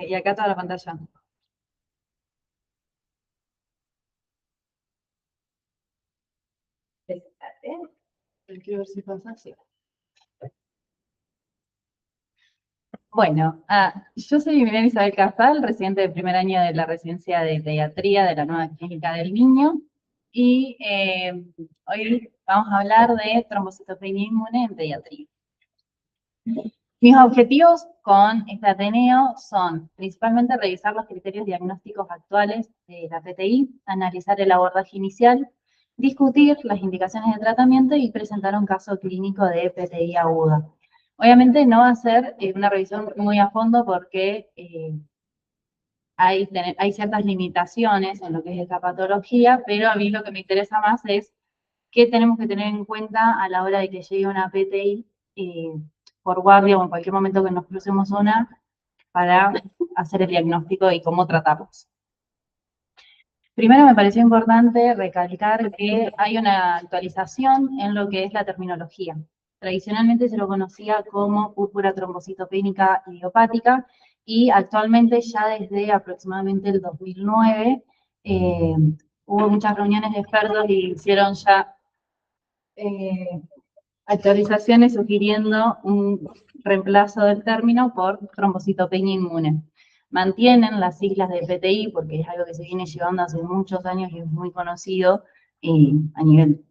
y acá toda la pantalla. Quiero ver si pasa así. Bueno, yo soy Milena Isabel Casal, residente del primer año de la residencia de pediatría de la nueva clínica del niño. Y hoy vamos a hablar de trombocitopenia inmune en pediatría. Mis objetivos con este Ateneo son principalmente revisar los criterios diagnósticos actuales de la PTI, analizar el abordaje inicial, discutir las indicaciones de tratamiento y presentar un caso clínico de PTI aguda. Obviamente no va a ser una revisión muy a fondo porque hay ciertas limitaciones en lo que es esta patología, pero a mí lo que me interesa más es qué tenemos que tener en cuenta a la hora de que llegue una PTI por guardia o en cualquier momento que nos crucemos una para hacer el diagnóstico y cómo tratarlos. Primero me pareció importante recalcar que hay una actualización en lo que es la terminología. Tradicionalmente se lo conocía como púrpura trombocitopénica idiopática y actualmente ya desde aproximadamente el 2009 hubo muchas reuniones de expertos y hicieron ya actualizaciones sugiriendo un reemplazo del término por trombocitopenia inmune. Mantienen las siglas de PTI porque es algo que se viene llevando hace muchos años y es muy conocido a nivel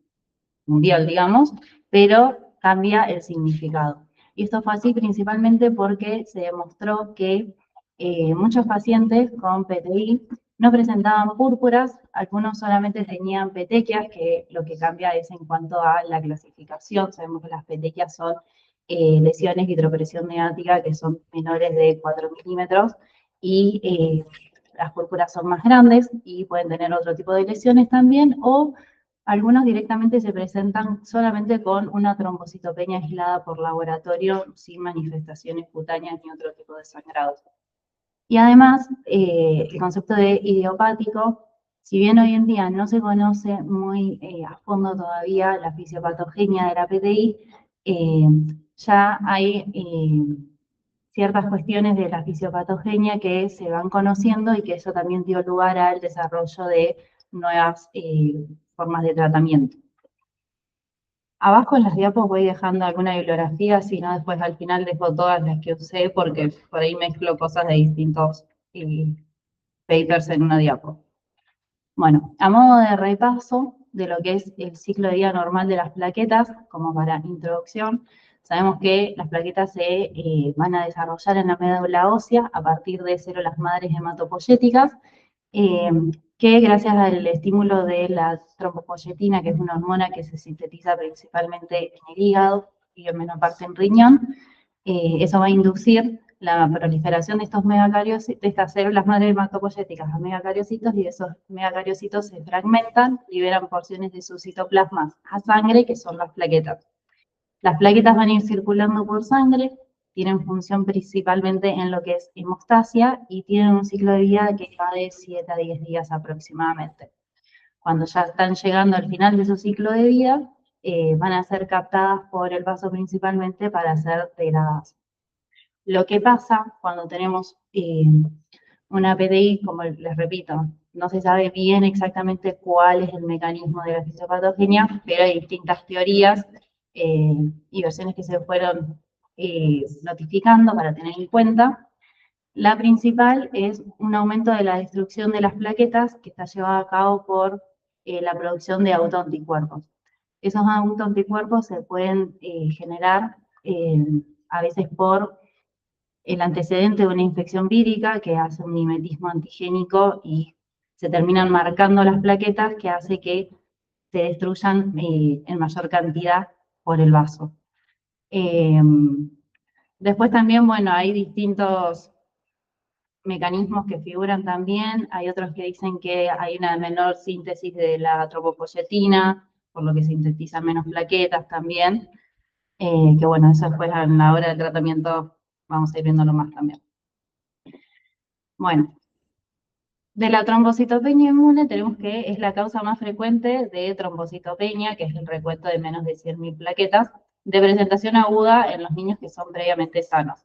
mundial, digamos, pero cambia el significado. Y esto fue así principalmente porque se demostró que muchos pacientes con PTI no presentaban púrpuras, algunos solamente tenían petequias, que lo que cambia es en cuanto a la clasificación. Sabemos que las petequias son lesiones de hidropresión neática que son menores de 4 milímetros y las púrpuras son más grandes y pueden tener otro tipo de lesiones también, o algunos directamente se presentan solamente con una trombocitopenia aislada por laboratorio sin manifestaciones cutáneas ni otro tipo de sangrados. Y además, el concepto de idiopático, si bien hoy en día no se conoce muy a fondo todavía la fisiopatogenia de la PTI, ya hay ciertas cuestiones de la fisiopatogenia que se van conociendo y que eso también dio lugar al desarrollo de nuevas formas de tratamiento. Abajo en las diapos voy dejando alguna bibliografía, si no después al final dejo todas las que usé porque por ahí mezclo cosas de distintos papers en una diapo. Bueno, a modo de repaso de lo que es el ciclo de vida normal de las plaquetas, como para introducción, sabemos que las plaquetas se van a desarrollar en la médula ósea a partir de células madres hematopoyéticas, que gracias al estímulo de la trombopoyetina, que es una hormona que se sintetiza principalmente en el hígado y en menor parte en riñón, eso va a inducir la proliferación de estos megacariocitos, de estas células madre hematopoyéticas a megacariocitos, y esos megacariocitos se fragmentan, liberan porciones de sus citoplasmas a sangre, que son las plaquetas. Las plaquetas van a ir circulando por sangre, tienen función principalmente en lo que es hemostasia y tienen un ciclo de vida que va de 7 a 10 días aproximadamente. Cuando ya están llegando al final de su ciclo de vida, van a ser captadas por el vaso principalmente para ser degradadas. Lo que pasa cuando tenemos una PTI, como les repito, no se sabe bien exactamente cuál es el mecanismo de la fisiopatogenia, pero hay distintas teorías y versiones que se fueron notificando para tener en cuenta. La principal es un aumento de la destrucción de las plaquetas que está llevada a cabo por la producción de autoanticuerpos. Esos autoanticuerpos se pueden generar a veces por el antecedente de una infección vírica que hace un mimetismo antigénico y se terminan marcando las plaquetas, que hace que se destruyan en mayor cantidad por el vaso. Después también, bueno, hay distintos mecanismos que figuran también. Hay otros que dicen que hay una menor síntesis de la tropopoyetina, por lo que sintetizan menos plaquetas también. Que bueno, eso después en la hora del tratamiento vamos a ir viéndolo más también. Bueno, de la trombocitopenia inmune tenemos que es la causa más frecuente de trombocitopenia, que es el recuento de menos de 100.000 plaquetas, de presentación aguda en los niños que son previamente sanos.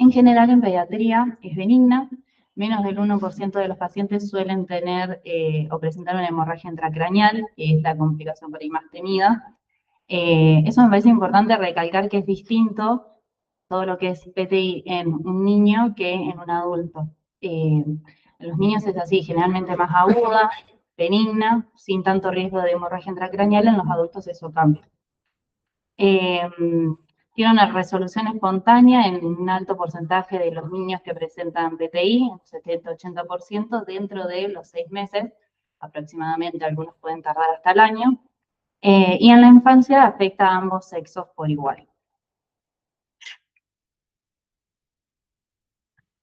En general, en pediatría es benigna. Menos del 1% de los pacientes suelen tener o presentar una hemorragia intracraneal, que es la complicación por ahí más temida. Eso me parece importante recalcar que es distinto todo lo que es PTI en un niño que en un adulto. En los niños es así, generalmente más aguda, benigna, sin tanto riesgo de hemorragia intracraneal. En los adultos eso cambia. Tiene una resolución espontánea en un alto porcentaje de los niños que presentan PTI, un 70-80% dentro de los 6 meses, aproximadamente, algunos pueden tardar hasta el año, y en la infancia afecta a ambos sexos por igual.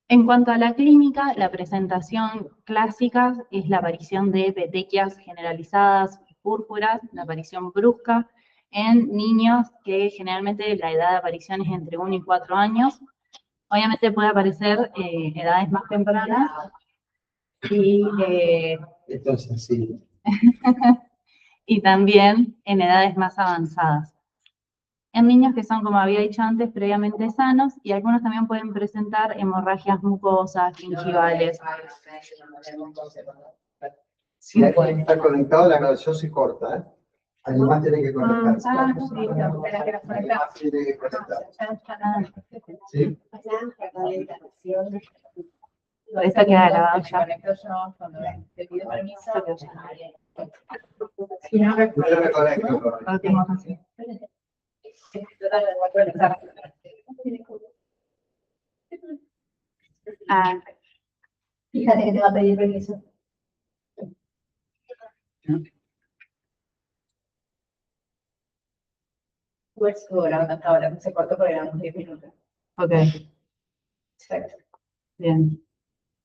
En cuanto a la clínica, la presentación clásica es la aparición de petequias generalizadas púrpuras, la aparición brusca, en niños que generalmente la edad de aparición es entre 1 y 4 años. Obviamente puede aparecer edades más tempranas y, entonces, sí. y también en edades más avanzadas. En niños que son, como había dicho antes, previamente sanos, y algunos también pueden presentar hemorragias mucosas, gingivales. Si alguien está conectado, la grabación se corta, ¿eh? Además tiene que conectarse. Además tiene que conectarse. ¿Sí? Esta queda grabada ya. Yo me conecto. Ok. Fíjate que te va a pedir permiso. Pues grabando hasta ahora, se cortó porque éramos 10 minutos. Ok, Exacto. bien.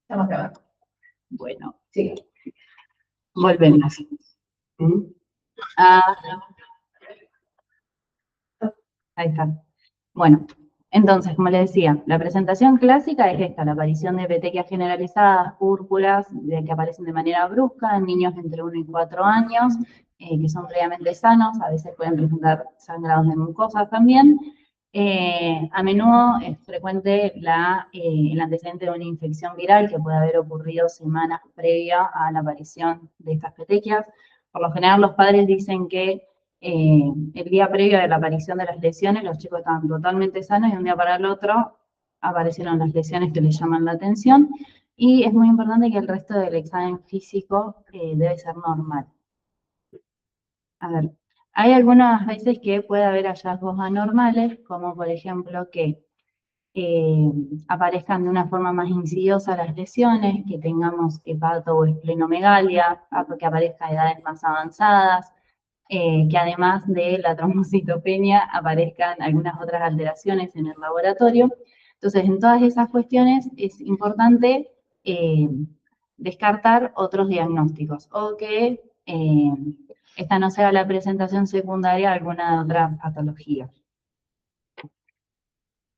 Estamos grabando. Bueno, Sí. volvemos. Ah, ahí está. Bueno, entonces, como les decía, la presentación clásica es esta, la aparición de petequias generalizadas, púrpuras, que aparecen de manera brusca en niños entre 1 y 4 años, que son previamente sanos, a veces pueden presentar sangrados de mucosas también. A menudo es frecuente el antecedente de una infección viral que puede haber ocurrido semanas previa a la aparición de estas petequias. Por lo general, los padres dicen que el día previo de la aparición de las lesiones, los chicos estaban totalmente sanos y un día para el otro aparecieron las lesiones que les llaman la atención. Y es muy importante que el resto del examen físico debe ser normal. A ver, hay algunas veces que puede haber hallazgos anormales, como por ejemplo que aparezcan de una forma más insidiosa las lesiones, que tengamos hepato o esplenomegalia, que aparezcan a edades más avanzadas, que además de la trombocitopenia aparezcan algunas otras alteraciones en el laboratorio. Entonces, en todas esas cuestiones es importante descartar otros diagnósticos o que esta no sea la presentación secundaria de alguna otra patología.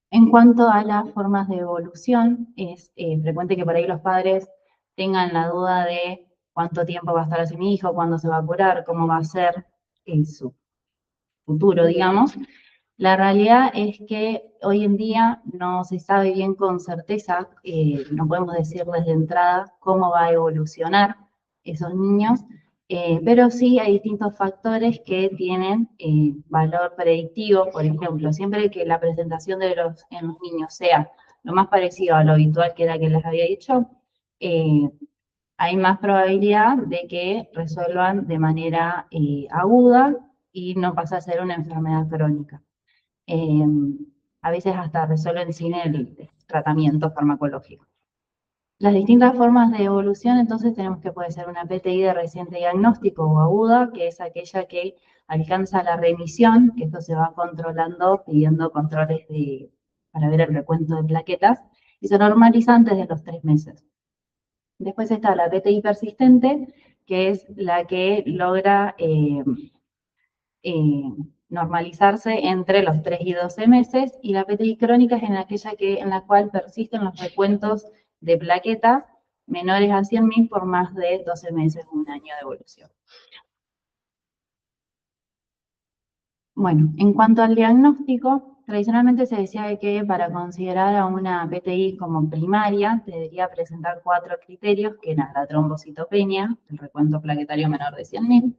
En cuanto a las formas de evolución, es frecuente que por ahí los padres tengan la duda de cuánto tiempo va a estar así mi hijo, cuándo se va a curar, cómo va a ser su futuro, digamos. La realidad es que hoy en día no se sabe bien con certeza, no podemos decir desde entrada cómo va a evolucionar esos niños, pero sí hay distintos factores que tienen valor predictivo. Por ejemplo, siempre que la presentación en los niños sea lo más parecido a lo habitual que era que les había dicho, hay más probabilidad de que resuelvan de manera aguda y no pasa a ser una enfermedad crónica. A veces hasta resuelven sin el tratamiento farmacológico. Las distintas formas de evolución, entonces, tenemos que puede ser una PTI de reciente diagnóstico o aguda, que es aquella que alcanza la remisión, que esto se va controlando, pidiendo controles para ver el recuento de plaquetas, y se normaliza antes de los 3 meses. Después está la PTI persistente, que es la que logra normalizarse entre los 3 y 12 meses, y la PTI crónica es en la cual persisten los recuentos de plaquetas menores a 100.000 por más de 12 meses o un año de evolución. Bueno, en cuanto al diagnóstico, tradicionalmente se decía que para considerar a una PTI como primaria, debería presentar 4 criterios, que eran la trombocitopenia, el recuento plaquetario menor de 100.000,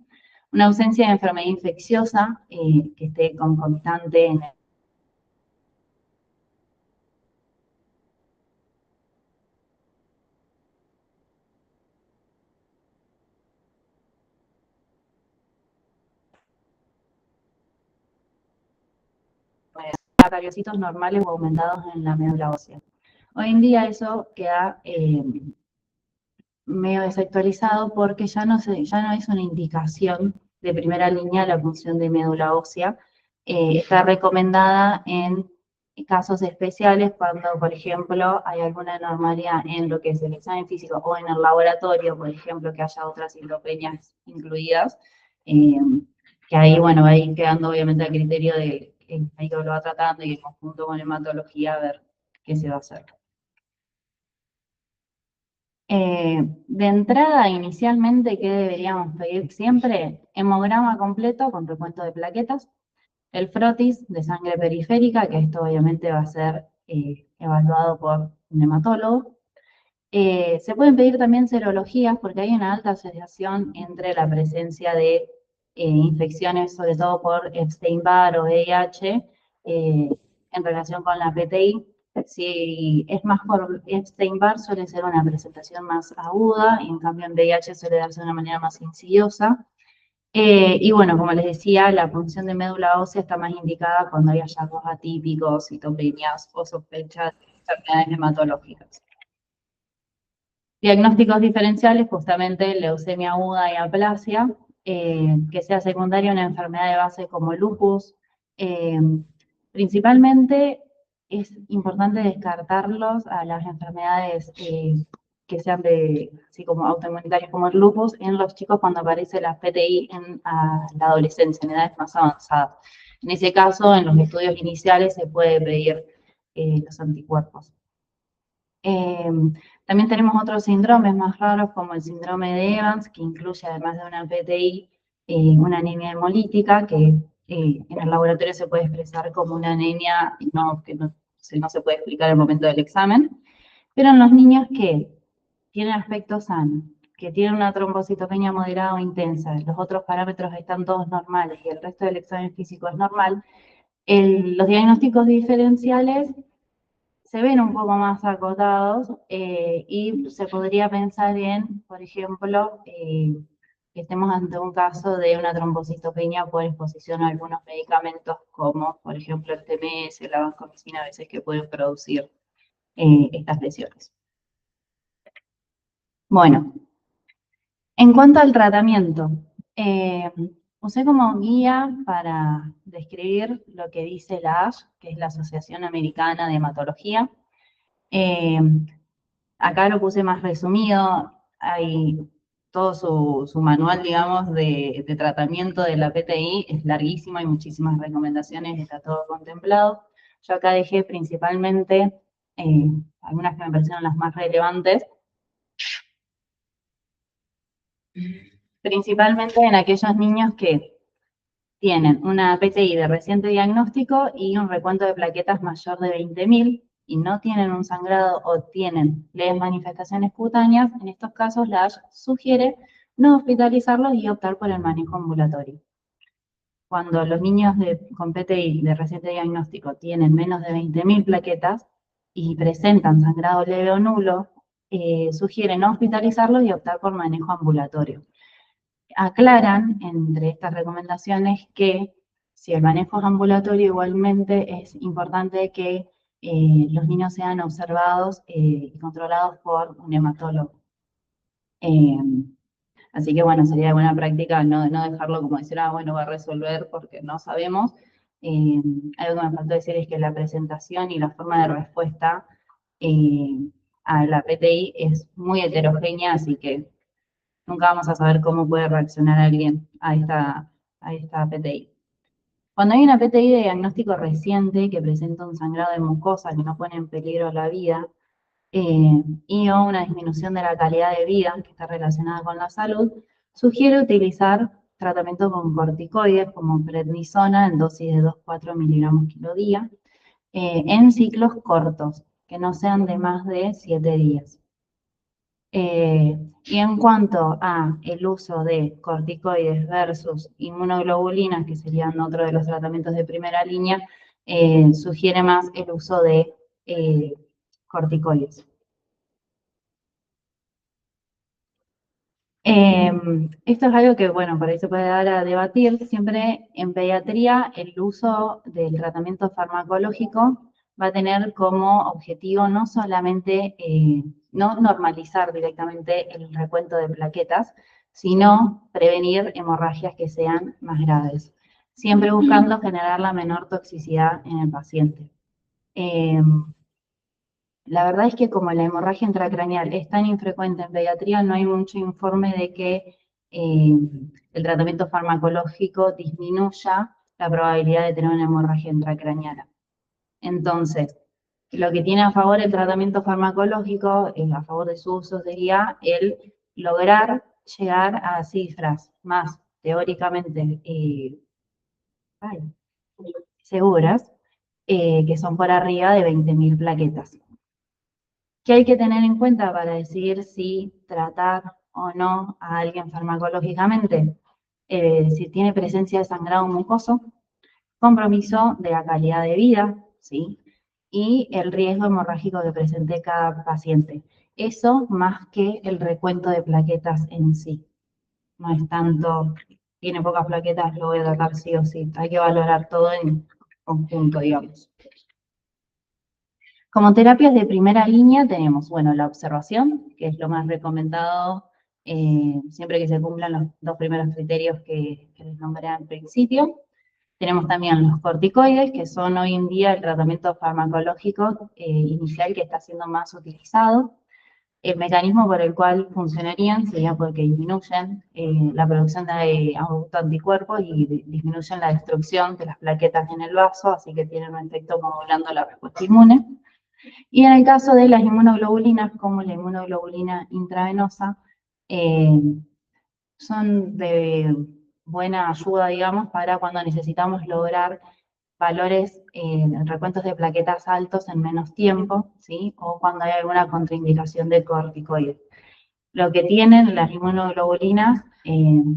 una ausencia de enfermedad infecciosa que esté concomitante en cariocitos normales o aumentados en la médula ósea. Hoy en día eso queda medio desactualizado porque ya no es una indicación de primera línea la función de médula ósea. Está recomendada en casos especiales cuando, por ejemplo, hay alguna anormalidad en lo que es el examen físico o en el laboratorio, por ejemplo, que haya otras sindropeñas incluidas, que ahí, bueno, va a ir quedando obviamente a criterio del médico que lo va tratando y en conjunto con hematología a ver qué se va a hacer. De entrada, inicialmente, ¿qué deberíamos pedir siempre? Hemograma completo con recuento de plaquetas, el frotis de sangre periférica, que esto obviamente va a ser evaluado por un hematólogo. Se pueden pedir también serologías porque hay una alta asociación entre la presencia de infecciones, sobre todo por Epstein-Barr o VIH, en relación con la PTI. Si es más por Epstein-Barr, suele ser una presentación más aguda, y en cambio en VIH suele darse de una manera más insidiosa. Y bueno, como les decía, la punción de médula ósea está más indicada cuando hay hallazgos atípicos, citopenias o sospechas de enfermedades hematológicas. Diagnósticos diferenciales, justamente leucemia aguda y aplasia, que sea secundaria a una enfermedad de base como lupus. Principalmente es importante descartarlos a las enfermedades que sean así como autoinmunitarias como el lupus en los chicos cuando aparece la PTI en la adolescencia, en edades más avanzadas. En ese caso, en los estudios iniciales se puede pedir los anticuerpos. También tenemos otros síndromes más raros como el síndrome de Evans, que incluye además de una PTI, una anemia hemolítica, que en el laboratorio se puede expresar como una anemia que no se puede explicar al momento del examen. Pero en los niños que tienen aspecto sano, que tienen una trombocitopenia moderada o intensa, los otros parámetros están todos normales y el resto del examen físico es normal, los diagnósticos diferenciales se ven un poco más acotados y se podría pensar en, por ejemplo, que estemos ante un caso de una trombocitopenia por exposición a algunos medicamentos como, por ejemplo, el TMS, la vancomicina, a veces que pueden producir estas lesiones. Bueno, en cuanto al tratamiento, usé como guía para describir lo que dice la ASH, que es la Asociación Americana de Hematología. Acá lo puse más resumido, hay todo su manual, digamos, de tratamiento de la PTI, es larguísimo, hay muchísimas recomendaciones, está todo contemplado. Yo acá dejé principalmente algunas que me parecieron las más relevantes, principalmente en aquellos niños que tienen una PTI de reciente diagnóstico y un recuento de plaquetas mayor de 20.000 y no tienen un sangrado o tienen leves manifestaciones cutáneas. En estos casos, la ASH sugiere no hospitalizarlos y optar por el manejo ambulatorio. Cuando los niños con PTI de reciente diagnóstico tienen menos de 20.000 plaquetas y presentan sangrado leve o nulo, sugiere no hospitalizarlos y optar por manejo ambulatorio. Aclaran entre estas recomendaciones que si el manejo es ambulatorio, igualmente es importante que los niños sean observados y controlados por un hematólogo. Así que bueno, sería buena práctica no dejarlo como decir, bueno, va a resolver porque no sabemos. Algo que me faltó decir es que la presentación y la forma de respuesta a la PTI es muy heterogénea, así que nunca vamos a saber cómo puede reaccionar alguien a esta PTI. Cuando hay una PTI de diagnóstico reciente que presenta un sangrado de mucosa que no pone en peligro la vida y o una disminución de la calidad de vida que está relacionada con la salud, sugiere utilizar tratamiento con corticoides como prednisona en dosis de 2,4 miligramos kilo día, en ciclos cortos, que no sean de más de 7 días. Y en cuanto a el uso de corticoides versus inmunoglobulinas, que serían otro de los tratamientos de primera línea, sugiere más el uso de corticoides. Esto es algo que, bueno, por ahí se puede dar a debatir. Siempre en pediatría el uso del tratamiento farmacológico va a tener como objetivo no solamente no normalizar directamente el recuento de plaquetas, sino prevenir hemorragias que sean más graves, siempre buscando generar la menor toxicidad en el paciente. La verdad es que como la hemorragia intracraneal es tan infrecuente en pediatría, no hay mucho informe de que el tratamiento farmacológico disminuya la probabilidad de tener una hemorragia intracraneal. Entonces, lo que tiene a favor el tratamiento farmacológico, a favor de su uso, sería el lograr llegar a cifras más teóricamente seguras, que son por arriba de 20.000 plaquetas. ¿Qué hay que tener en cuenta para decidir si tratar o no a alguien farmacológicamente? Si tiene presencia de sangrado mucoso, compromiso de la calidad de vida, ¿sí? Y el riesgo hemorrágico que presente cada paciente. Eso más que el recuento de plaquetas en sí. No es tanto, tiene pocas plaquetas, lo voy a tratar sí o sí. Hay que valorar todo en conjunto, digamos. Como terapias de primera línea tenemos, bueno, la observación, que es lo más recomendado siempre que se cumplan los 2 primeros criterios que les nombré al principio. Tenemos también los corticoides, que son hoy en día el tratamiento farmacológico inicial que está siendo más utilizado. El mecanismo por el cual funcionarían sería porque disminuyen la producción de autoanticuerpos y disminuyen la destrucción de las plaquetas en el vaso, así que tienen un efecto modulando la respuesta inmune. Y en el caso de las inmunoglobulinas, como la inmunoglobulina intravenosa, son de buena ayuda, digamos, para cuando necesitamos lograr valores, recuentos de plaquetas altos en menos tiempo, ¿sí? O cuando hay alguna contraindicación de corticoides. Lo que tienen las inmunoglobulinas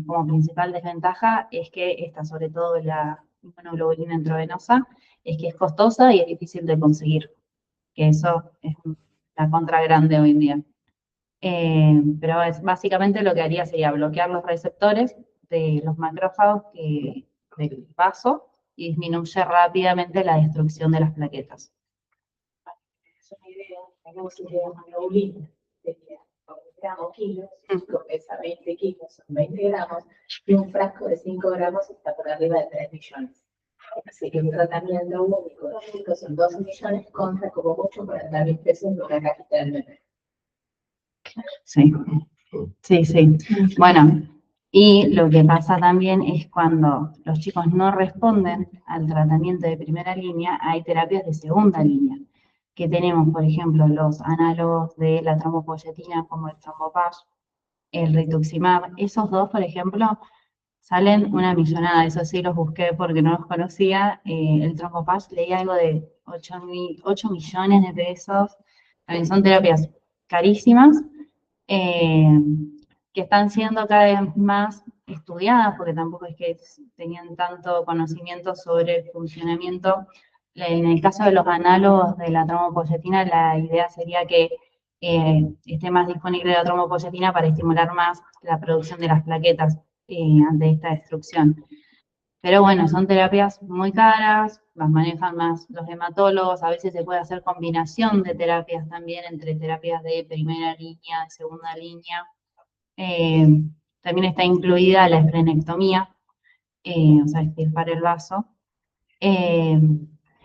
como principal desventaja es que esta, sobre todo la inmunoglobulina intravenosa, es que es costosa y es difícil de conseguir, que eso es la contra grande hoy en día. Pero básicamente lo que haría sería bloquear los receptores de los macrófagos del vaso y disminuye rápidamente la destrucción de las plaquetas. Es una idea, tenemos idea de hemoglobina, sería 1 gramo kilos, lo pesa 20 kilos, son 20 gramos, y un frasco de 5 gramos está por arriba de 3 millones. Así que un tratamiento único de chicos son 12 millones contra como mucho 40.000 pesos por una cajita del bebé. Sí, sí, sí. Bueno, y lo que pasa también es cuando los chicos no responden al tratamiento de primera línea, hay terapias de segunda línea, que tenemos, por ejemplo, los análogos de la trombopoyetina como el Trombopash, el Rituximab. Esos dos, por ejemplo, salen una millonada, eso sí los busqué porque no los conocía. El Trombopash leí algo de 8 millones de pesos. También son terapias carísimas, que están siendo cada vez más estudiadas, porque tampoco es que tenían tanto conocimiento sobre el funcionamiento. En el caso de los análogos de la trombopoyetina, la idea sería que esté más disponible la trombopoyetina para estimular más la producción de las plaquetas ante esta destrucción. Pero bueno, son terapias muy caras, las manejan más los hematólogos, a veces se puede hacer combinación de terapias también entre terapias de primera línea, de segunda línea. También está incluida la esplenectomía, o sea, extirpar el vaso.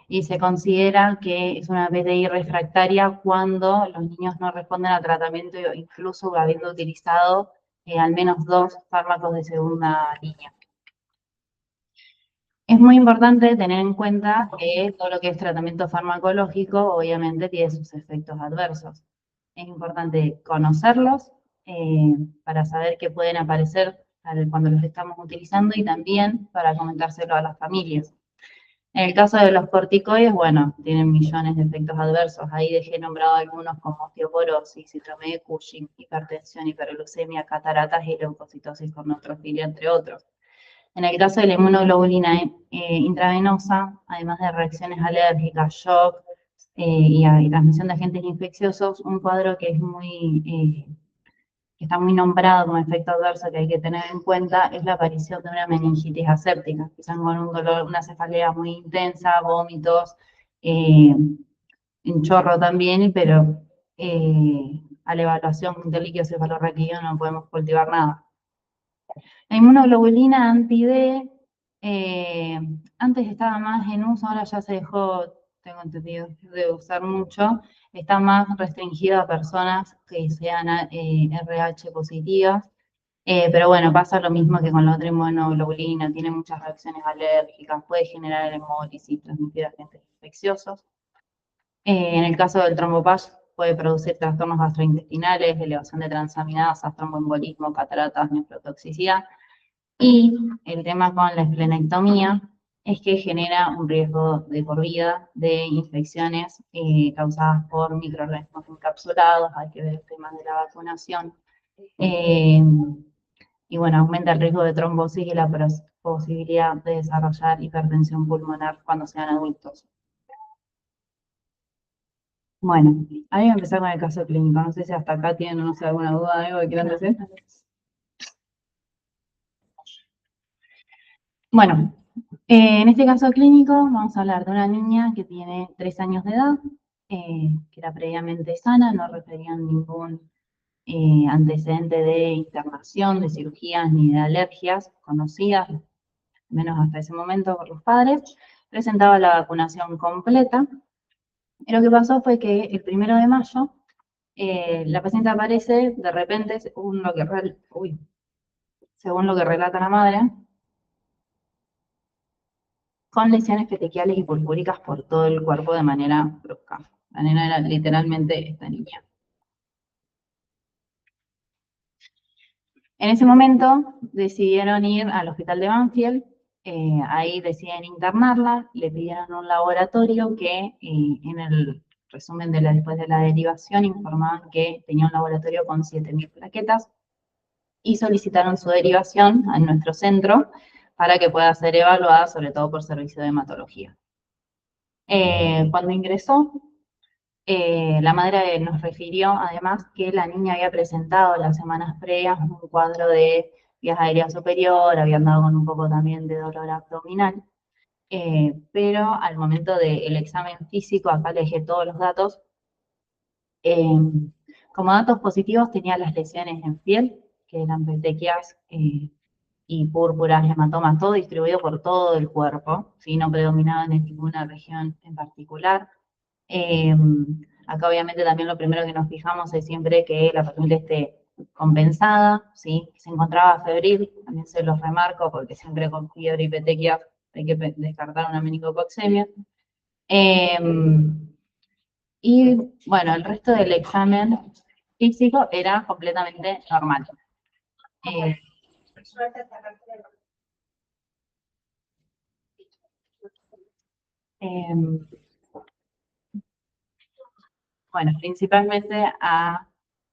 Y se considera que es una PTI refractaria cuando los niños no responden al tratamiento, incluso habiendo utilizado al menos 2 fármacos de segunda línea. Es muy importante tener en cuenta que todo lo que es tratamiento farmacológico obviamente tiene sus efectos adversos. Es importante conocerlos para saber que pueden aparecer cuando los estamos utilizando y también para comentárselo a las familias. En el caso de los corticoides, bueno, tienen millones de efectos adversos. Ahí dejé nombrado algunos como osteoporosis, síndrome de Cushing, hipertensión, hiperglucemia, cataratas y leucocitosis con neutrofilia, entre otros. En el caso de la inmunoglobulina intravenosa, además de reacciones alérgicas, shock y transmisión de agentes infecciosos, un cuadro que es que está muy nombrado como efecto adverso que hay que tener en cuenta es la aparición de una meningitis aséptica, quizás con un dolor, una cefalea muy intensa, vómitos, un chorro también, pero a la evaluación del líquido cefalorraquídeo no podemos cultivar nada. La inmunoglobulina anti-D, antes estaba más en uso, ahora ya se dejó, tengo entendido, de usar mucho, está más restringida a personas que sean RH positivas, pero bueno, pasa lo mismo que con la otra inmunoglobulina, tiene muchas reacciones alérgicas, puede generar hemólisis, transmitir agentes infecciosos. En el caso del trombopash, puede producir trastornos gastrointestinales, elevación de transaminasas, tromboembolismo, cataratas, nefrotoxicidad. Y el tema con la esplenectomía es que genera un riesgo de por vida de infecciones causadas por microorganismos encapsulados, hay que ver el tema de la vacunación. Y bueno, aumenta el riesgo de trombosis y la posibilidad de desarrollar hipertensión pulmonar cuando sean adultos. Bueno, ahí voy a empezar con el caso clínico. No sé si hasta acá tienen, no sé, alguna duda de algo que quieran decir. Bueno, en este caso clínico vamos a hablar de una niña que tiene 3 años de edad, que era previamente sana, no referían ningún antecedente de internación, de cirugías ni de alergias conocidas, menos hasta ese momento por los padres, presentaba la vacunación completa. Y lo que pasó fue que el 1 de mayo la paciente aparece de repente, según lo que relata la madre, con lesiones petequiales y purpúricas por todo el cuerpo de manera brusca. La nena era literalmente esta niña. En ese momento decidieron ir al hospital de Banfield, ahí deciden internarla, le pidieron un laboratorio que en el resumen después de la derivación informaban que tenía un laboratorio con 7.000 plaquetas y solicitaron su derivación a nuestro centro para que pueda ser evaluada, sobre todo por servicio de hematología. Cuando ingresó, la madre nos refirió además que la niña había presentado las semanas previas un cuadro de vías aéreas superior, había andado con un poco también de dolor abdominal, pero al momento del examen físico, acá le dejé todos los datos, como datos positivos tenía las lesiones en piel, que eran petequias y púrpuras, hematomas, todo distribuido por todo el cuerpo, ¿sí? No predominaban en ninguna región en particular. Acá obviamente también lo primero que nos fijamos es siempre que la paciente esté compensada, ¿sí? Se encontraba febril, también se los remarco porque siempre con fiebre y petequias hay que descartar una meningococcemia. Y bueno, el resto del examen físico era completamente normal. Bueno, principalmente a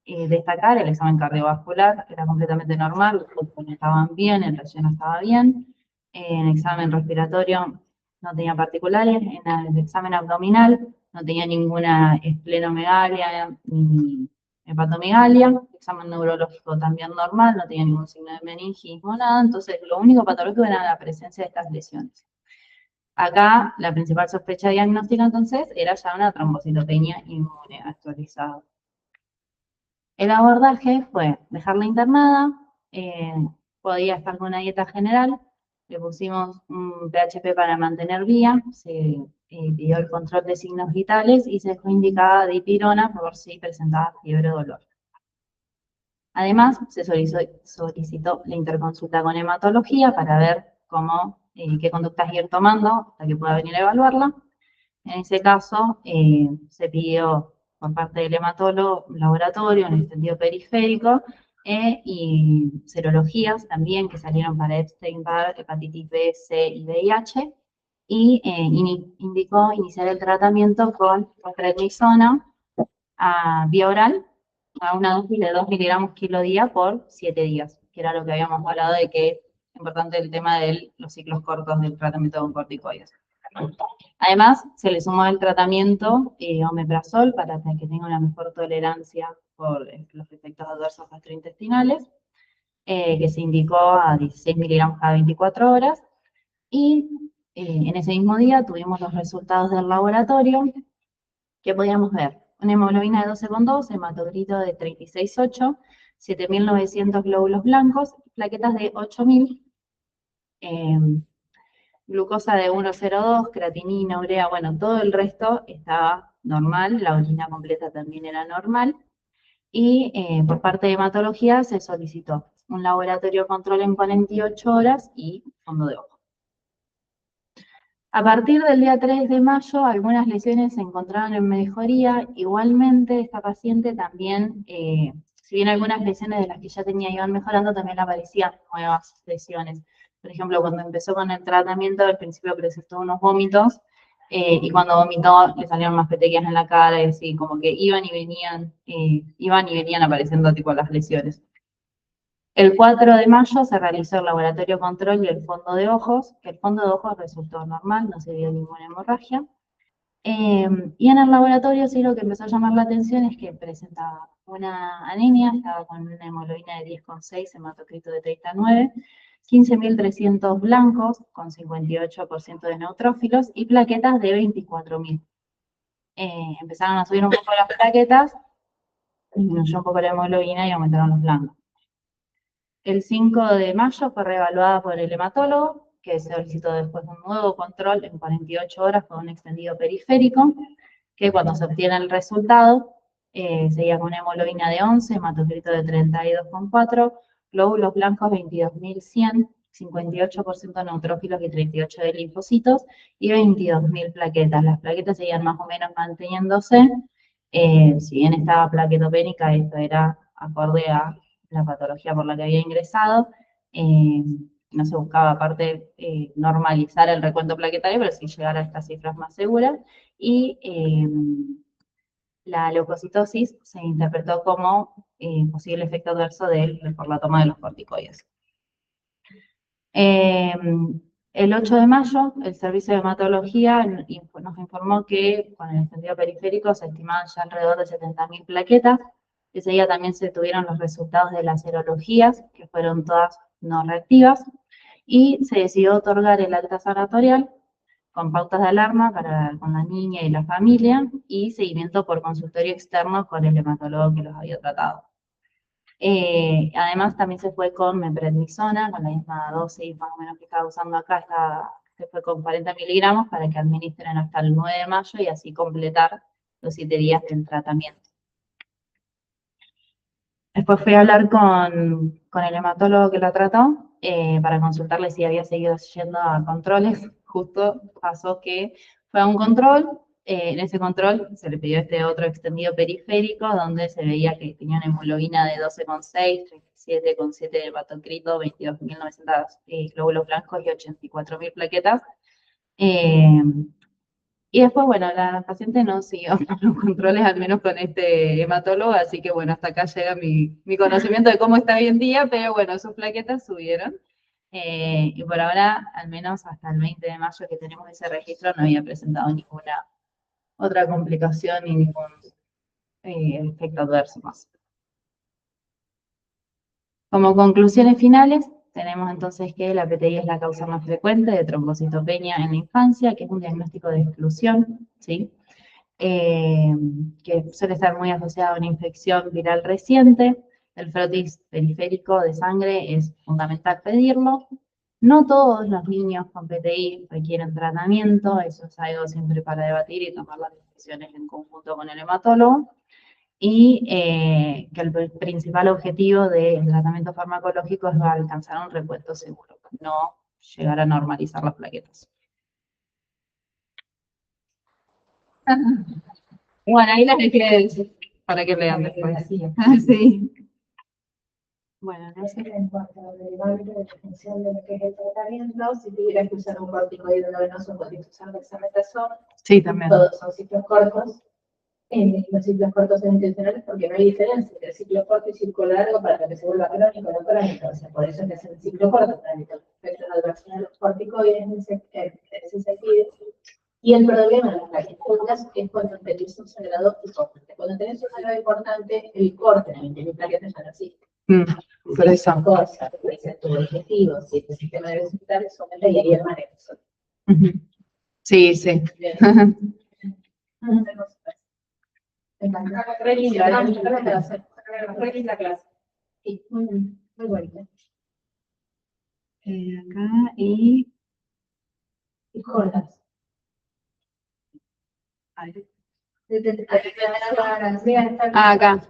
destacar el examen cardiovascular, era completamente normal, los pulmones estaban bien, el relleno estaba bien, en el examen respiratorio no tenía particulares, en el examen abdominal no tenía ninguna esplenomegalia ni hepatomegalia, el examen neurológico también normal, no tenía ningún signo de meningismo, nada, entonces lo único patológico era la presencia de estas lesiones. Acá, la principal sospecha diagnóstica, entonces, era ya una trombocitopenia inmune actualizada. El abordaje fue dejarla internada, podía estar con una dieta general, le pusimos un PHP para mantener vía, se pidió el control de signos vitales y se dejó indicada dipirona por si presentaba fiebre o dolor. Además, se solicitó la interconsulta con hematología para ver qué conductas ir tomando hasta que pueda venir a evaluarla. En ese caso, se pidió por parte del hematólogo un laboratorio, un extendido periférico, y serologías también que salieron para Epstein-Barr, hepatitis B, C y VIH, y indicó iniciar el tratamiento con prednisona vía oral a una dosis de 2 miligramos kilo día por 7 días, que era lo que habíamos hablado de que es importante el tema de los ciclos cortos del tratamiento con corticoides. Además, se le sumó el tratamiento omeprazol para que tenga una mejor tolerancia por los efectos adversos gastrointestinales, que se indicó a 16 miligramos cada 24 horas. Y en ese mismo día tuvimos los resultados del laboratorio, que podíamos ver una hemoglobina de 12,2, hematocrito de 36,8, 7.900 glóbulos blancos, plaquetas de 8.000, glucosa de 1,02, creatinina, urea, bueno, todo el resto estaba normal, la orina completa también era normal, y por parte de hematología se solicitó un laboratorio control en 48 horas y fondo de ojo. A partir del día 3 de mayo, algunas lesiones se encontraron en mejoría. Igualmente, esta paciente también, si bien algunas lesiones de las que ya tenía iban mejorando, también aparecían nuevas lesiones. Por ejemplo, cuando empezó con el tratamiento, al principio presentó unos vómitos, y cuando vomitó le salieron más petequias en la cara, y así, como que iban y venían apareciendo tipo las lesiones. El 4 de mayo se realizó el laboratorio control y el fondo de ojos, que el fondo de ojos resultó normal, no se vio ninguna hemorragia. Y en el laboratorio sí lo que empezó a llamar la atención es que presentaba una anemia, estaba con una hemoglobina de 10,6, hematocrito de 39, 15.300 blancos con 58% de neutrófilos y plaquetas de 24.000. Empezaron a subir un poco las plaquetas, disminuyó un poco la hemoglobina y aumentaron los blancos. El 5 de mayo fue reevaluada por el hematólogo, que solicitó después un nuevo control en 48 horas con un extendido periférico, que cuando se obtiene el resultado, seguía con una hemoglobina de 11, hematocrito de 32,4, glóbulos blancos 22.100, 58% neutrófilos y 38 de linfocitos, y 22.000 plaquetas. Las plaquetas seguían más o menos manteniéndose, si bien estaba plaquetopénica, esto era acorde a la patología por la que había ingresado. No se buscaba aparte normalizar el recuento plaquetario, pero sí llegar a estas cifras más seguras. Y la leucocitosis se interpretó como posible efecto adverso por la toma de los corticoides. El 8 de mayo, el servicio de hematología nos informó que con el extendido periférico se estimaban ya alrededor de 70.000 plaquetas. Ese día también se tuvieron los resultados de las serologías, que fueron todas no reactivas, y se decidió otorgar el alta sanatorial con pautas de alarma con la niña y la familia, y seguimiento por consultorio externo con el hematólogo que los había tratado. Además, también se fue con meprednisona, con la misma dosis más o menos que estaba usando acá, se fue con 40 miligramos para que administren hasta el 9 de mayo y así completar los 7 días del tratamiento. Después fui a hablar con el hematólogo que la trató para consultarle si había seguido yendo a controles. Justo pasó que fue a un control, en ese control se le pidió este otro extendido periférico donde se veía que tenía una hemoglobina de 12,6, 37,7 de hematocrito, 22.900 glóbulos blancos y 84.000 plaquetas. Y después, bueno, la paciente no siguió los controles, al menos con este hematólogo, así que bueno, hasta acá llega mi conocimiento de cómo está hoy en día, pero bueno, sus plaquetas subieron. Y por ahora, al menos hasta el 20 de mayo que tenemos ese registro, no había presentado ninguna otra complicación ni ningún efecto adverso más. Como conclusiones finales, tenemos entonces que la PTI es la causa más frecuente de trombocitopenia en la infancia, que es un diagnóstico de exclusión, ¿sí? Que suele estar muy asociado a una infección viral reciente. El frotis periférico de sangre es fundamental pedirlo. No todos los niños con PTI requieren tratamiento, eso es algo siempre para debatir y tomar las decisiones en conjunto con el hematólogo. Y que el principal objetivo del tratamiento farmacológico es alcanzar un repuesto seguro, no llegar a normalizar las plaquetas. Bueno, ahí las dejé para que lean después. Sí. Bueno, no sé. En cuanto a relevante de definición de lo que es el tratamiento, si tuviera que usar un corticoide endovenoso, podría usar dexametasona. Sí, también. Todos son ciclos cortos. Los ciclos cortos son intencionales porque no hay diferencia entre ciclo corto y ciclo largo para que se vuelva crónico o no crónico. O sea, por eso es que hacen el ciclo corto, para evitar los efectos adversos de los corticoides en ese sentido. Y el problema de las plaquetas es cuando tenés un sangrado importante. Cuando tenés un sangrado importante, el corte de la plaqueta ya no existe. Por eso. Cosa, puede ser tubo digestivo, si este sistema de vegetales aumenta y ahí el manejo. Sí, sí. Me encanta. Re linda, re linda clase. Sí, muy bonita. Acá y... Y cortas. Ahí. Acá. Acá.